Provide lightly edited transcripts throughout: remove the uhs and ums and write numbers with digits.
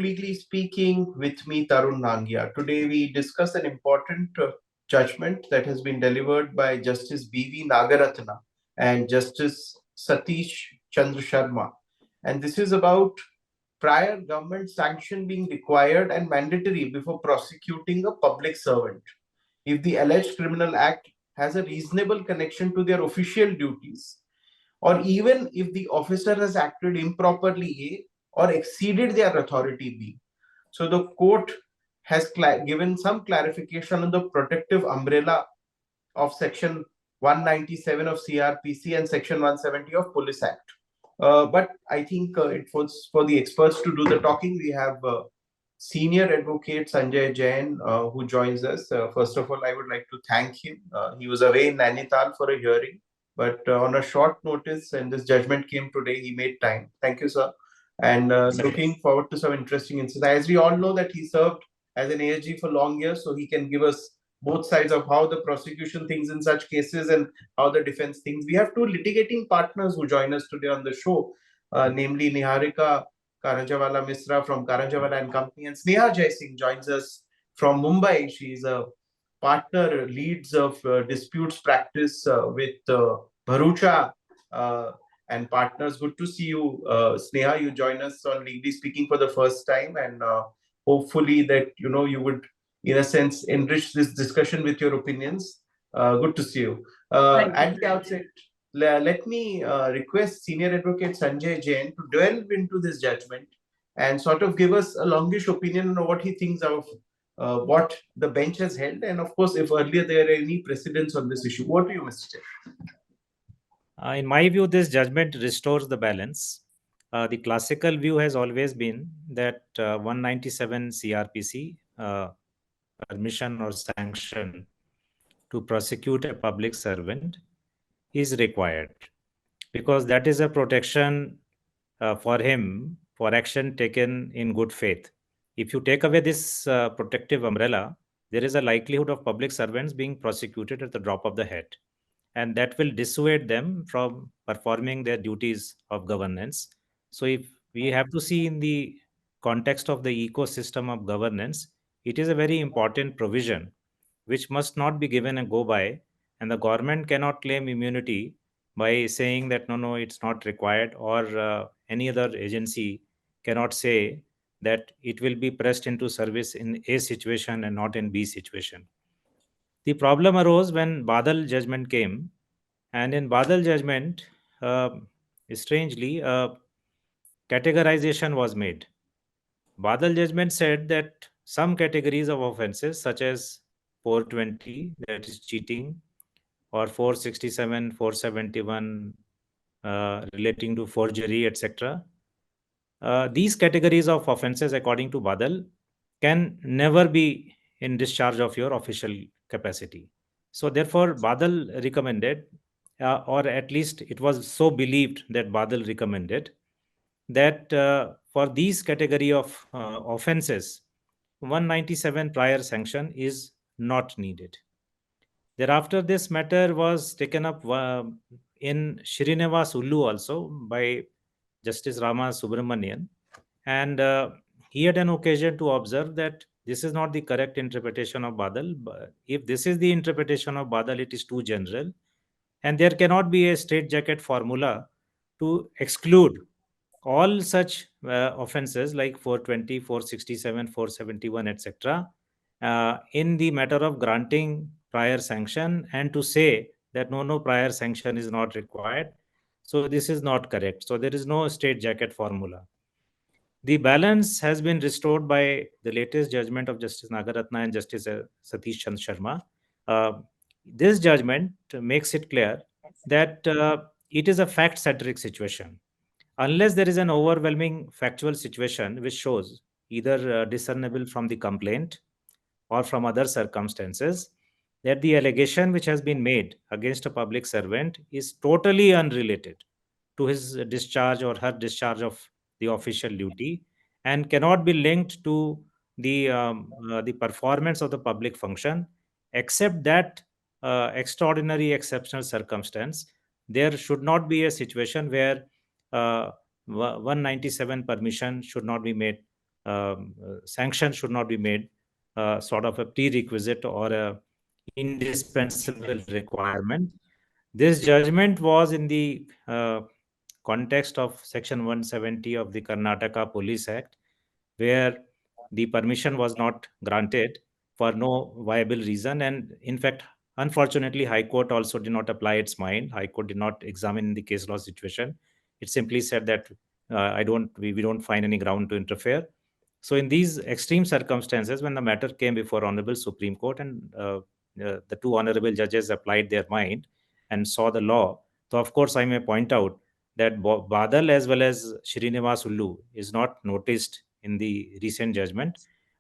Legally Speaking, with me, Tarun Nangia. Today we discuss an important judgment that has been delivered by Justice B.V. Nagaratna and Justice Satish Chandra Sharma. And this is about prior government sanction being required and mandatory before prosecuting a public servant if the alleged criminal act has a reasonable connection to their official duties, or even if the officer has acted improperly, A, or exceeded their authority, B. So the court has given some clarification on the protective umbrella of Section 197 of CRPC and Section 170 of Police Act. But I think it was for the experts to do the talking. We have Senior Advocate Sanjay Jain, who joins us. First of all, I would like to thank him. He was away in Nainital for a hearing, but on a short notice, and this judgment came today, he made time. Thank you, sir. And looking forward to some interesting insights. As we all know that he served as an ASG for long years, so he can give us both sides of how the prosecution thinks in such cases and how the defense thinks. We have two litigating partners who join us today on the show, namely Niharika Karanjawala Misra from Karanjawala and Company, and Sneha Jaisingh joins us from Mumbai. She's a partner, leads of disputes practice with Bharucha and partners. Good to see you, Sneha. You join us on Legally Speaking for the first time, and hopefully that you would, in a sense, enrich this discussion with your opinions. Good to see you. At the outset, let me request Senior Advocate Sanjay Jain to delve into this judgment and sort of give us a longish opinion on what he thinks of what the bench has held, and of course, if earlier there are any precedents on this issue. What do you, Mr. Chair? In my view, this judgment restores the balance. The classical view has always been that 197 CRPC permission or sanction to prosecute a public servant is required, because that is a protection for him for action taken in good faith. If you take away this protective umbrella, there is a likelihood of public servants being prosecuted at the drop of the hat, and that will dissuade them from performing their duties of governance. So if we have to see in the context of the ecosystem of governance, it is a very important provision which must not be given a go by, and the government cannot claim immunity by saying that no, it's not required, or any other agency cannot say that it will be pressed into service in A situation and not in B situation. The problem arose when Badal judgment came, and in Badal judgment, strangely, categorization was made. Badal judgment said that some categories of offenses, such as 420, that is cheating, or 467, 471, relating to forgery, etc. These categories of offenses, according to Badal, can never be in discharge of your official capacity. So therefore, Badal recommended, or at least it was so believed that Badal recommended, that for these category of offenses, 197 prior sanction is not needed. Thereafter, this matter was taken up in Srinivas Ullu also by Justice Rama Subramanian, and he had an occasion to observe that this is not the correct interpretation of Badal. But if this is the interpretation of Badal, it is too general, and there cannot be a straitjacket formula to exclude all such offenses like 420, 467, 471, etc. In the matter of granting prior sanction, and to say that no prior sanction is not required. So this is not correct. So there is no straitjacket formula. The balance has been restored by the latest judgment of Justice Nagaratna and Justice Satish Chandra Sharma. This judgment makes it clear that it is a fact-centric situation. Unless there is an overwhelming factual situation which shows either discernible from the complaint or from other circumstances that the allegation which has been made against a public servant is totally unrelated to his discharge or her discharge of the official duty, and cannot be linked to the performance of the public function, except that extraordinary exceptional circumstance, there should not be a situation where 197 permission should not be made sanction should not be made sort of a prerequisite or a indispensable requirement. This judgment was in the context of Section 170 of the Karnataka Police Act, where the permission was not granted for no viable reason. And in fact, unfortunately, High Court also did not apply its mind. High Court did not examine the case law situation. It simply said that we don't find any ground to interfere. So in these extreme circumstances, when the matter came before Honorable Supreme Court and the two honorable judges applied their mind and saw the law, so of course I may point out that Badal as well as Srinivas Ullu is not noticed in the recent judgment,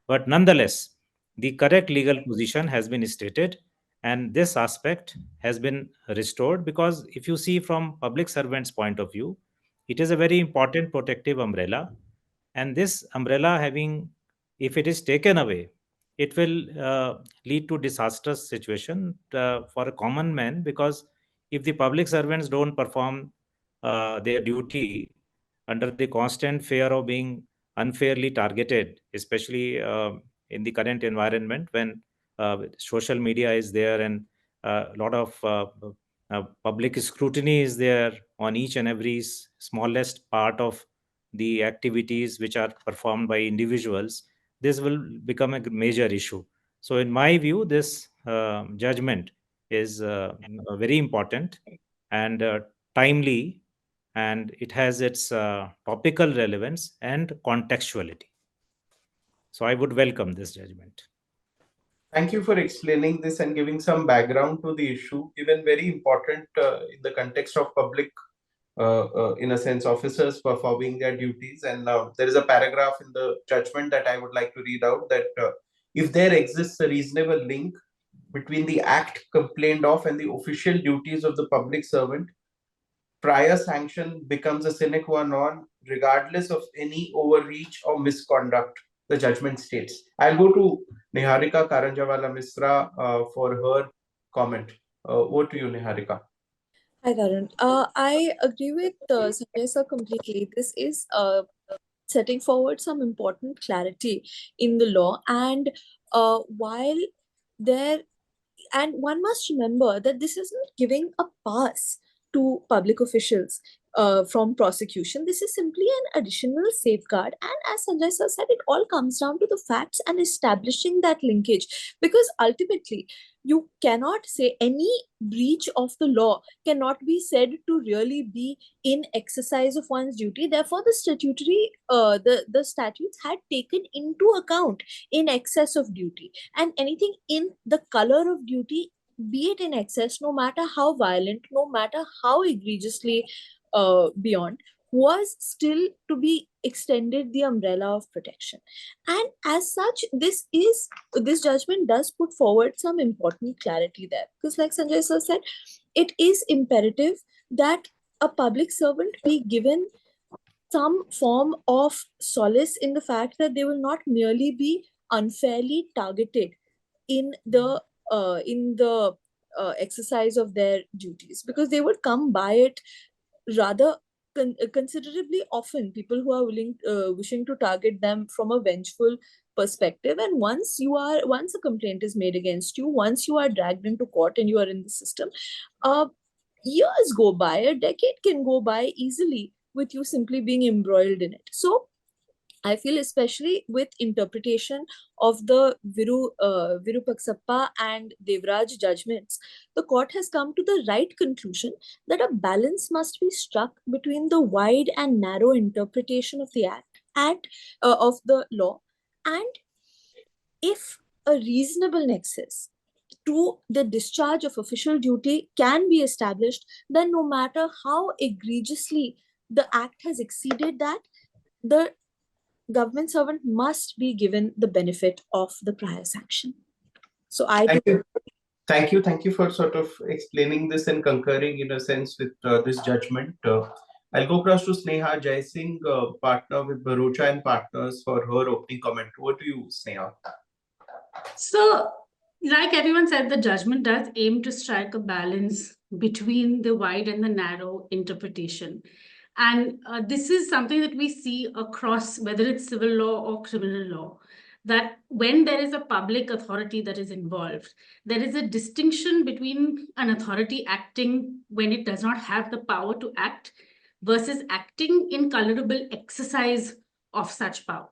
but nonetheless, the correct legal position has been stated, and this aspect has been restored because if you see from public servants' point of view, it is a very important protective umbrella, and this umbrella having, if it is taken away, it will lead to disastrous situation for a common man, because if the public servants don't perform their duty under the constant fear of being unfairly targeted, especially in the current environment when social media is there and a lot of public scrutiny is there on each and every smallest part of the activities which are performed by individuals, this will become a major issue. So, in my view, this judgment is very important and timely, and it has its topical relevance and contextuality. So, I would welcome this judgment. Thank you for explaining this and giving some background to the issue, even very important in the context of public, in a sense, officers performing their duties. And there is a paragraph in the judgment that I would like to read out that if there exists a reasonable link between the act complained of and the official duties of the public servant, prior sanction becomes a sine qua non regardless of any overreach or misconduct, the judgment states. I'll go to Niharika Karanjawala Misra for her comment. Over to you, Niharika. Hi, Tarun. I agree with Sanjay sir completely. This is setting forward some important clarity in the law, and while there, and one must remember that this isn't giving a pass to public officials from prosecution. This is simply an additional safeguard, and as Sanjay sir said, it all comes down to the facts and establishing that linkage, because ultimately you cannot say any breach of the law cannot be said to really be in exercise of one's duty. Therefore, the statutory the statutes had taken into account in excess of duty, and anything in the color of duty, be it in excess, no matter how violent, no matter how egregiously beyond, was still to be extended the umbrella of protection. And as such, this judgment does put forward some important clarity there, because like Sanjay sir said, it is imperative that a public servant be given some form of solace in the fact that they will not merely be unfairly targeted in the exercise of their duties, because they would come by it rather considerably often, people who are wishing to target them from a vengeful perspective. And once a complaint is made against you, once you are dragged into court and you are in the system, years go by, a decade can go by easily with you simply being embroiled in it. So I feel, especially with interpretation of the Virupaksappa and Devraj judgments, the court has come to the right conclusion that a balance must be struck between the wide and narrow interpretation of the of the law, and if a reasonable nexus to the discharge of official duty can be established, then no matter how egregiously the act has exceeded that, the government servant must be given the benefit of the prior sanction. So Thank you. Thank you for sort of explaining this and concurring in a sense with this judgment. I'll go across to Sneha Jaising, partner with Barocha and Partners, for her opening comment. Over to you, Sneha. So, like everyone said, the judgment does aim to strike a balance between the wide and the narrow interpretation. And this is something that we see across, whether it's civil law or criminal law, that when there is a public authority that is involved, there is a distinction between an authority acting when it does not have the power to act versus acting in colorable exercise of such power.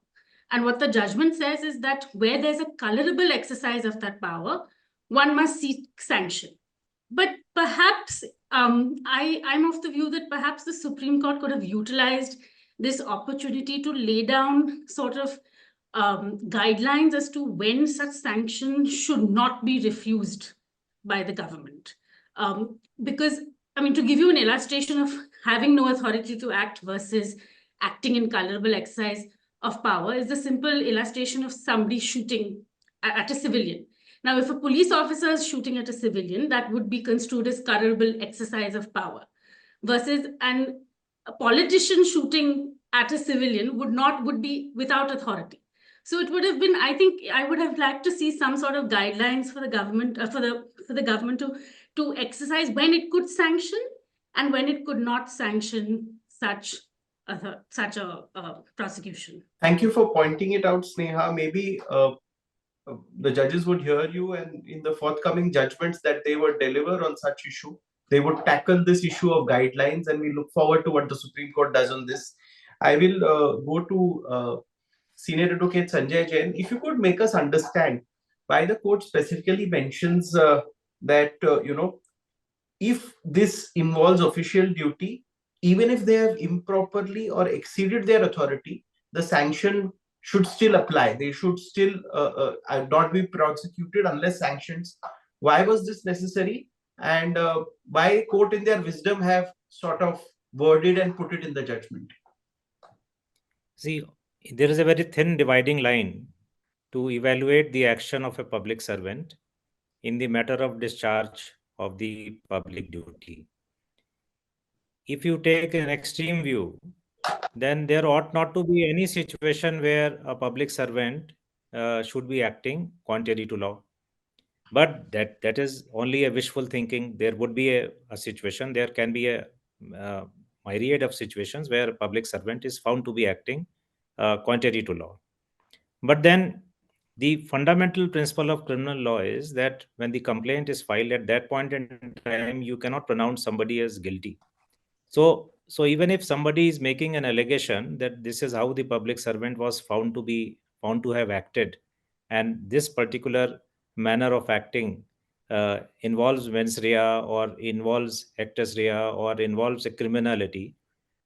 And what the judgment says is that where there's a colorable exercise of that power, one must seek sanction. But perhaps I'm of the view that perhaps the Supreme Court could have utilized this opportunity to lay down sort of guidelines as to when such sanctions should not be refused by the government. Because, I mean, to give you an illustration of having no authority to act versus acting in colorable exercise of power is the simple illustration of somebody shooting at a civilian. Now, if a police officer is shooting at a civilian, that would be construed as colorable exercise of power, versus a politician shooting at a civilian would be without authority. So it would have been, I think, I would have liked to see some sort of guidelines for the government, for the government to exercise when it could sanction and when it could not sanction such a prosecution. Thank you for pointing it out, Sneha. Maybe the judges would hear you, and in the forthcoming judgments that they would deliver on such issue, they would tackle this issue of guidelines, and we look forward to what the Supreme Court does on this. I will go to Senior Advocate Sanjay Jain. If you could make us understand why the court specifically mentions that, if this involves official duty, even if they have improperly or exceeded their authority, the sanction should still apply. They should still not be prosecuted unless sanctions. Why was this necessary? And why court in their wisdom have sort of worded and put it in the judgment? See, there is a very thin dividing line to evaluate the action of a public servant in the matter of discharge of the public duty. If you take an extreme view, then there ought not to be any situation where a public servant should be acting contrary to law. But that is only a wishful thinking. There would be a situation, there can be a myriad of situations where a public servant is found to be acting contrary to law. But then the fundamental principle of criminal law is that when the complaint is filed, at that point in time, you cannot pronounce somebody as guilty. So even if somebody is making an allegation that this is how the public servant was found to have acted, and this particular manner of acting involves mens rea or involves actus rea or involves a criminality,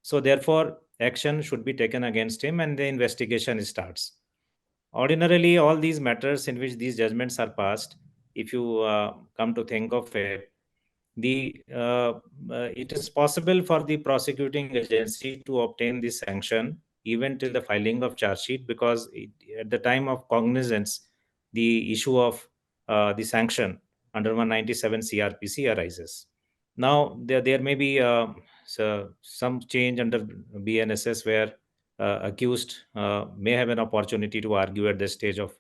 so therefore action should be taken against him and the investigation starts. Ordinarily, all these matters in which these judgments are passed, if you come to think of it, it is possible for the prosecuting agency to obtain the sanction even till the filing of charge sheet, because at the time of cognizance, the issue of the sanction under 197 CRPC arises. Now, there may be some change under BNSS where accused may have an opportunity to argue at this stage of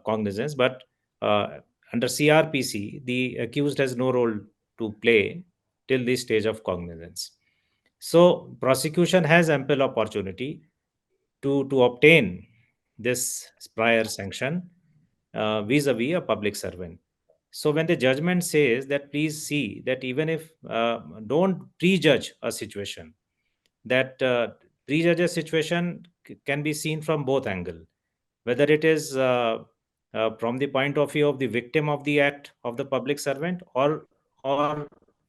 cognizance, but under CRPC, the accused has no role to play till the stage of cognizance. So prosecution has ample opportunity to obtain this prior sanction vis-a-vis a public servant. So when the judgment says that, please see that even if don't prejudge a situation, that prejudge a situation can be seen from both angles, whether it is from the point of view of the victim of the act of the public servant, or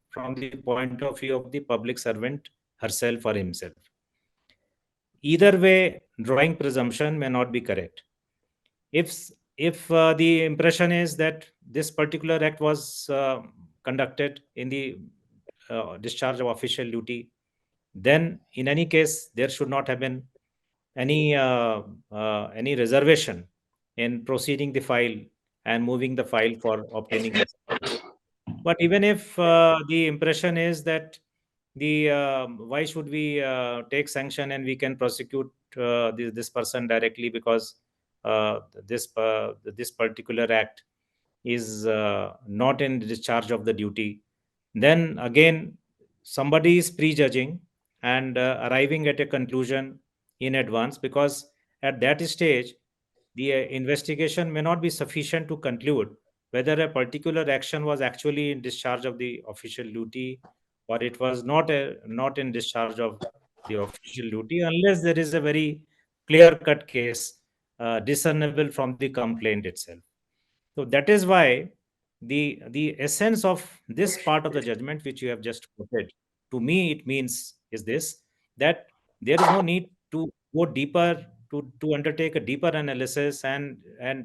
from the point of view of the public servant herself or himself. Either way, drawing presumption may not be correct. If the impression is that this particular act was conducted in the discharge of official duty, then in any case there should not have been any reservation in proceeding the file and moving the file for obtaining the sanction. But even if the impression is that the why should we take sanction and we can prosecute this person directly, because this particular act is not in discharge of the duty, then again somebody is prejudging and arriving at a conclusion in advance, because at that stage, the investigation may not be sufficient to conclude whether a particular action was actually in discharge of the official duty or it was not in discharge of the official duty, unless there is a very clear cut case discernible from the complaint itself. So that is why the essence of this part of the judgment which you have just quoted, to me it means is this, that there is no need to go deeper, to undertake a deeper analysis and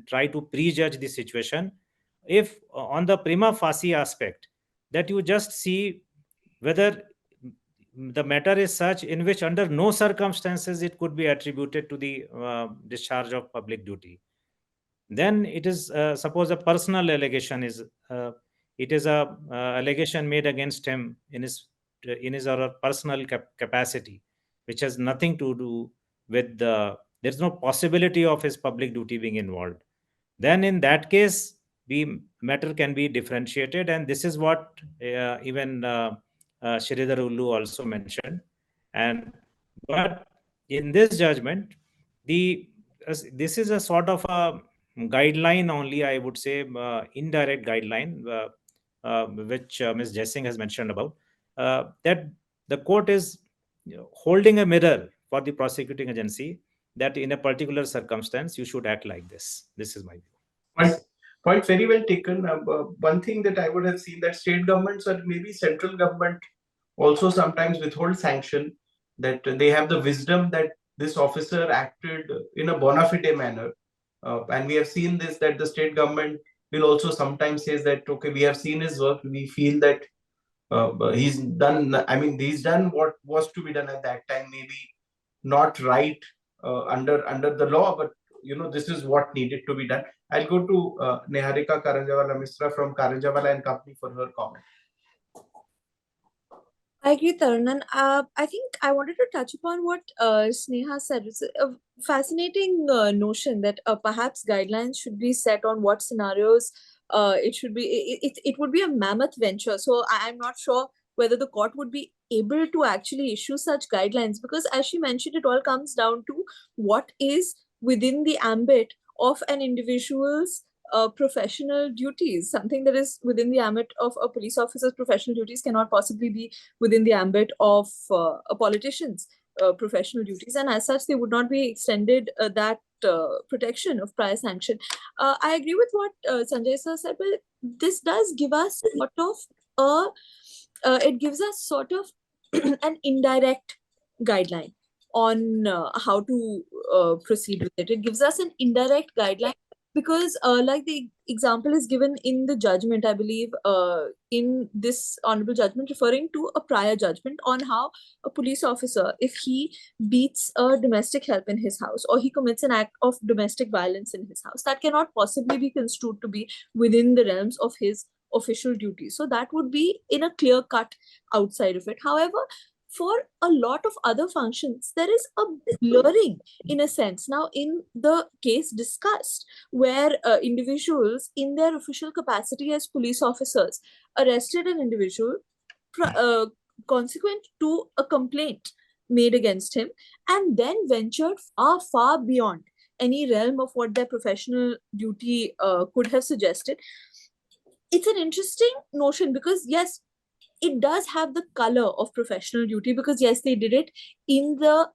try to prejudge the situation, if on the prima facie aspect, that you just see whether the matter is such in which under no circumstances it could be attributed to the discharge of public duty. Then it is, suppose a personal allegation is, it is a allegation made against him in his or her personal capacity, which has nothing to do with there's no possibility of his public duty being involved. Then in that case, the matter can be differentiated, and this is what even Sridhar Ullu also mentioned. And but in this judgment, the this is a sort of a guideline only, I would say, indirect guideline, which Ms. Jessing has mentioned about, that the court is, holding a mirror for the prosecuting agency, that in a particular circumstance you should act like this. This is my view. Point very well taken. One thing that I would have seen, that state governments or maybe central government also sometimes withhold sanction, that they have the wisdom that this officer acted in a bona fide manner. And we have seen this, that the state government will also sometimes says that, okay, we have seen his work, we feel that he's done, I mean, he's done what was to be done at that time, maybe not right under the law, but this is what needed to be done. I'll go to Neharika Karanjawala Misra from Karanjawala and Company for her comment. I agree, Tarun. And I think I wanted to touch upon what Sneha said. It's a fascinating notion that perhaps guidelines should be set on what scenarios it should be. It would be a mammoth venture. So I'm not sure whether the court would be able to actually issue such guidelines, because as she mentioned, it all comes down to what is within the ambit of an individual's professional duties. Something that is within the ambit of a police officer's professional duties cannot possibly be within the ambit of a politician's professional duties, and as such they would not be extended that protection of prior sanction. I agree with what Sanjay sir said, but this does give us sort of it gives us sort of an indirect guideline on how to proceed with it. It gives us an indirect guideline because like the example is given in the judgment, I believe, in this honorable judgment, referring to a prior judgment on how a police officer, if he beats a domestic help in his house or he commits an act of domestic violence in his house, that cannot possibly be construed to be within the realms of his official duties. So that would be in a clear cut outside of it. However, for a lot of other functions, there is a blurring in a sense. Now, in the case discussed, where individuals in their official capacity as police officers arrested an individual consequent to a complaint made against him, and then ventured far, far beyond any realm of what their professional duty could have suggested. It's an interesting notion because, yes, it does have the color of professional duty because, yes, they did it in the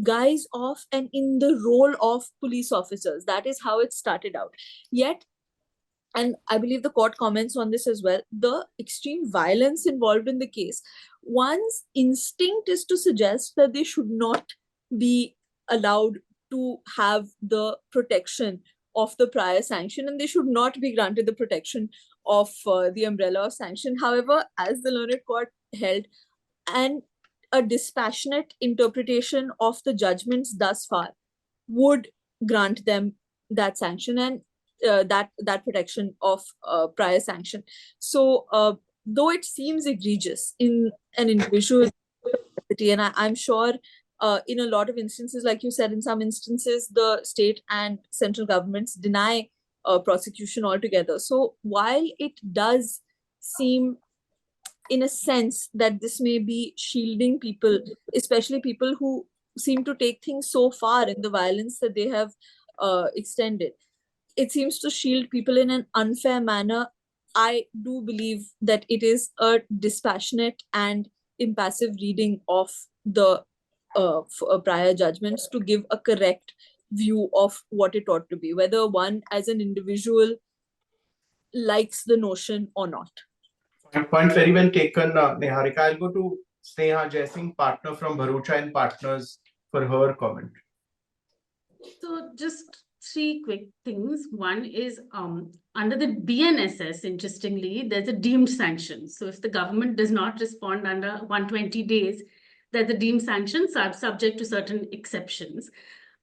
guise of and in the role of police officers. That is how it started out. Yet, and I believe the court comments on this as well, the extreme violence involved in the case, one's instinct is to suggest that they should not be allowed to have the protection of the prior sanction, and they should not be granted the protection of the umbrella of sanction. However, as the learned court held, and a dispassionate interpretation of the judgments thus far would grant them that sanction and that protection of prior sanction. So though it seems egregious in an individual capacity, and I'm sure in a lot of instances, like you said, in some instances, the state and central governments deny prosecution altogether. So while it does seem in a sense that this may be shielding people, especially people who seem to take things so far in the violence that they have extended. It seems to shield people in an unfair manner. I do believe that it is a dispassionate and impassive reading of the prior judgments to give a correct view of what it ought to be, whether one as an individual likes the notion or not. Point very well taken, Niharika. I'll go to Sneha Jaising, partner from Bharucha and Partners, for her comment. So just three quick things. One is under the BNSS, interestingly, there's a deemed sanction. So if the government does not respond under 120 days, there's a deemed sanction subject to certain exceptions.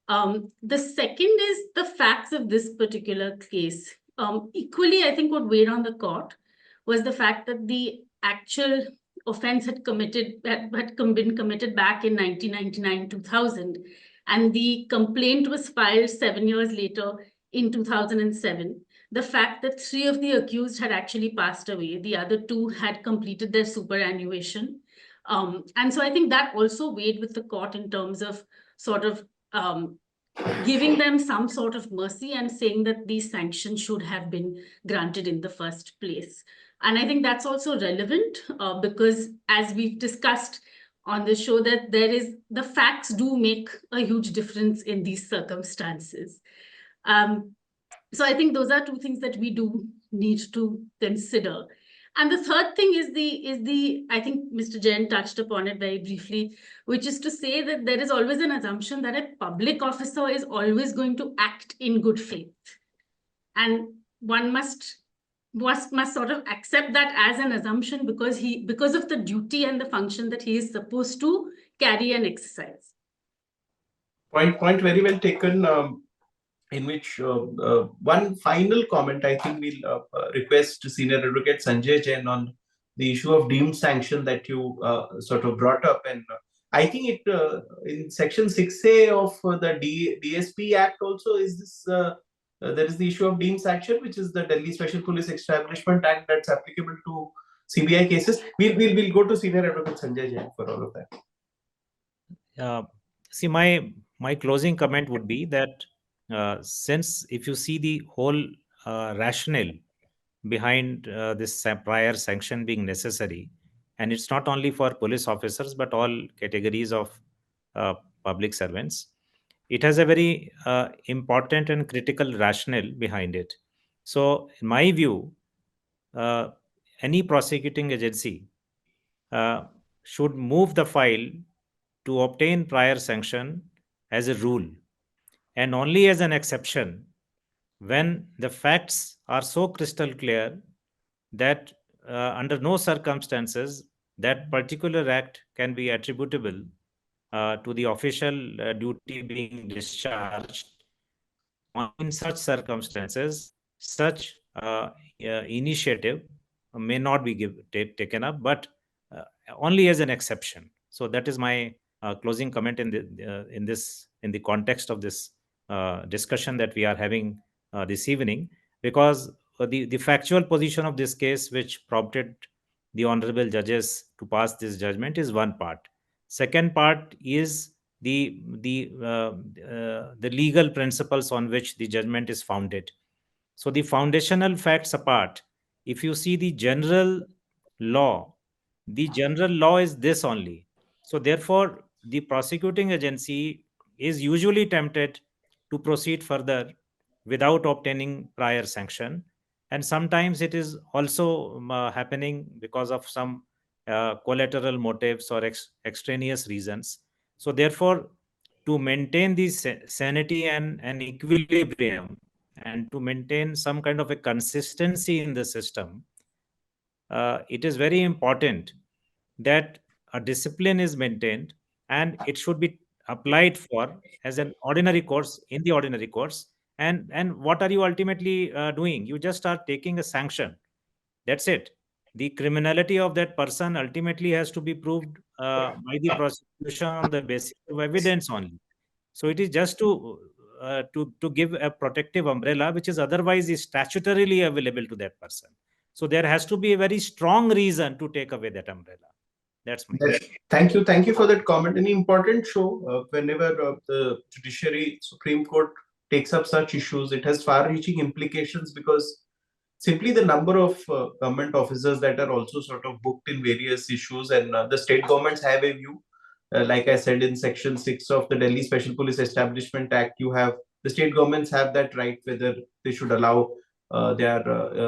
The second is the facts of this particular case. Equally, I think what weighed on the court was the fact that the actual offense had been committed back in 1999, 2000, and the complaint was filed 7 years later in 2007. The fact that 3 of the accused had actually passed away, the other 2 had completed their superannuation. And so I think that also weighed with the court in terms of sort of giving them some sort of mercy and saying that these sanctions should have been granted in the first place. And I think that's also relevant because, as we've discussed on the show, that the facts do make a huge difference in these circumstances. So I think those are two things that we do need to consider. And the third thing is the I think Mr. Jain touched upon it very briefly, which is to say that there is always an assumption that a public officer is always going to act in good faith. And one must sort of accept that as an assumption because of the duty and the function that he is supposed to carry and exercise. Point very well taken. In which one final comment, I think we'll request Senior Advocate Sanjay Jain on the issue of deemed sanction that you sort of brought up. And I think it in Section 6A of the DSP Act also is this, there is the issue of deemed sanction, which is the Delhi Special Police Establishment Act that's applicable to CBI cases. We'll go to Senior Advocate Sanjay Jain for all of that. See, my closing comment would be that since if you see the whole rationale behind this prior sanction being necessary, and it's not only for police officers but all categories of public servants, it has a very important and critical rationale behind it. So in my view, any prosecuting agency should move the file to obtain prior sanction as a rule, and only as an exception when the facts are so crystal clear that under no circumstances that particular act can be attributable to the official duty being discharged. In such circumstances, such initiative may not be taken up, but only as an exception. So that is my closing comment in the context of this discussion that we are having this evening, because the factual position of this case, which prompted the honorable judges to pass this judgment, is one part. Second part is the legal principles on which the judgment is founded. So the foundational facts apart, if you see the general law is this only. So therefore, the prosecuting agency is usually tempted to proceed further without obtaining prior sanction. And sometimes it is also happening because of some collateral motives or extraneous reasons. So therefore, to maintain the sanity and equilibrium, and to maintain some kind of a consistency in the system, it is very important that a discipline is maintained, and it should be applied for as an ordinary course in the ordinary course. And what are you ultimately doing? You just are taking a sanction. That's it. The criminality of that person ultimately has to be proved by the prosecution on the basis of evidence only. So it is just to give a protective umbrella which is otherwise is statutorily available to that person. So there has to be a very strong reason to take away that umbrella. That's my Thank you for that comment. An important show whenever the judiciary, Supreme Court takes up such issues, it has far-reaching implications because simply the number of government officers that are also sort of booked in various issues, and the state governments have a view. Like I said, in Section 6 of the Delhi Special Police Establishment Act, you have the state governments have that right whether they should allow their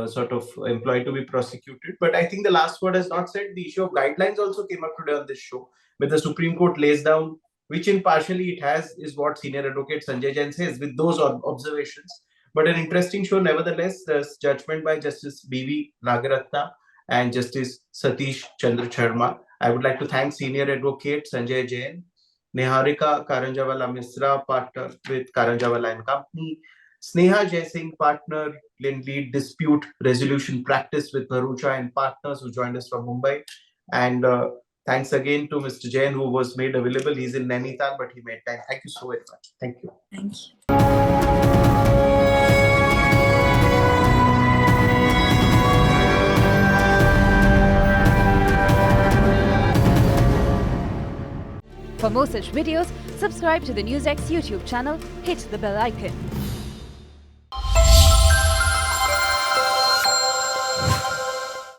sort of employee to be prosecuted. But I think the last word is not said. The issue of guidelines also came up today on this show, where the Supreme Court lays down which impartially it has, is what senior advocate Sanjay Jain says with those observations. But an interesting show, nevertheless. There's judgment by Justice B.V. Nagaratna and Justice Satish Chandra Sharma. I would like to thank senior advocate Sanjay Jain, Niharika Karanjawala Misra, partner with Karanjawala and Company, Sneha Jaising, partner in lead dispute resolution practice with Bharucha and partners, who joined us from Mumbai. And thanks again to Mr. Jain, who was made available. He's in Nainital, but he made time. Thank you so very much. Thank you. Thank you. For more such videos, subscribe to the NewsX YouTube channel, hit the bell icon.